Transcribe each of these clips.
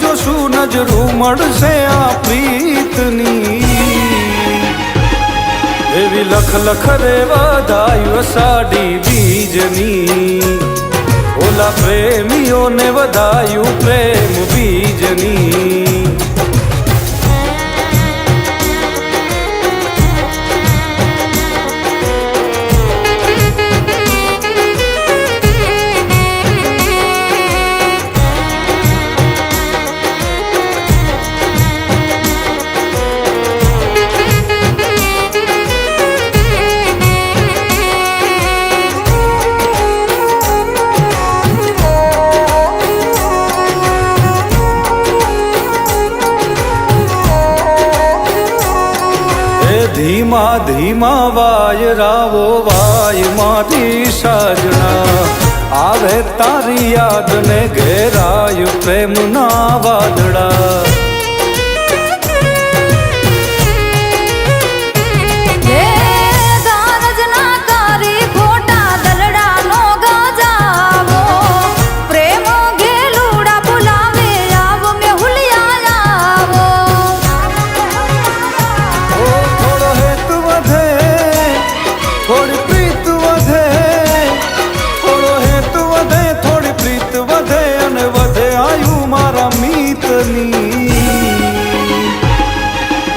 જોશું નજરું મળશે આ પ્રીતની એવી લખ લખ રે વધાયું અષાઢી બીજની ઓલા પ્રેમીઓને વધાયું પ્રેમ બીજની ધીમા ધીમા વાયરાવો વાયમાંથી સાજણા આવે તારી યાદ ને ઘેરાય પ્રેમના વાદળા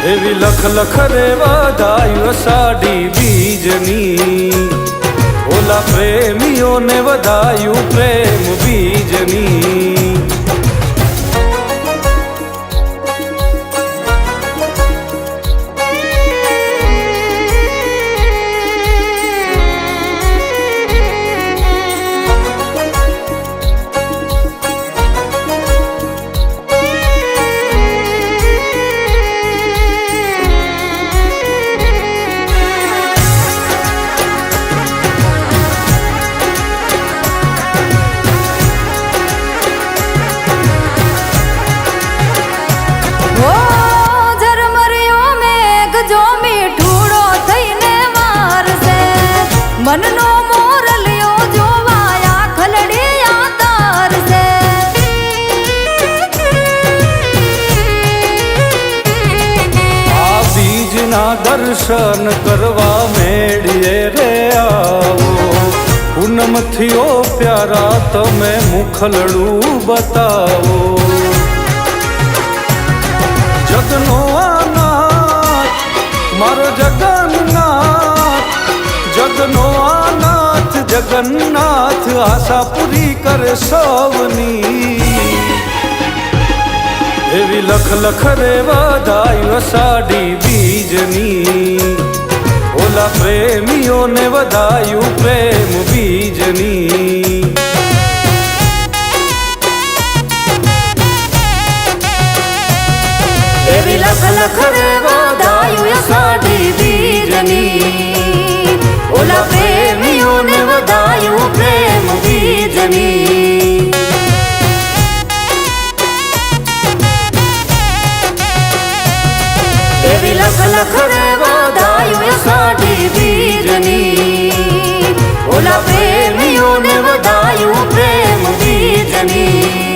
એવી લખ લખ રે વધાયું અષાઢી બીજની ઓલા પ્રેમીઓને વધાયું પ્રેમ બીજની મનનો મોરલિયો જોવાયા ખલડિયા તારસે આ બીજના દર્શન કરવા મેળીએ રે આવો પૂનમથી ઓ પ્યારા તમે મુખલડું બતાવો જગનો આનાથ મારો જગન્નાથ જગનો આનાથ જગન્નાથ આશા પૂરી કરે સૌની એવી લખ લખ રે વધાયું અષાઢી બીજની ઓલા પ્રેમીઓને વધાયું પ્રેમ બીજની એવી લખ લખ રે વધાયું અષાઢી બીજની ઓલા પ્રેમીઓને વધાયું પ્રેમ બીજની એવી લખ લખ રે વધાયું અષાઢી બીજની ઓલા પ્રેમીઓને વધાયું પ્રેમ બીજની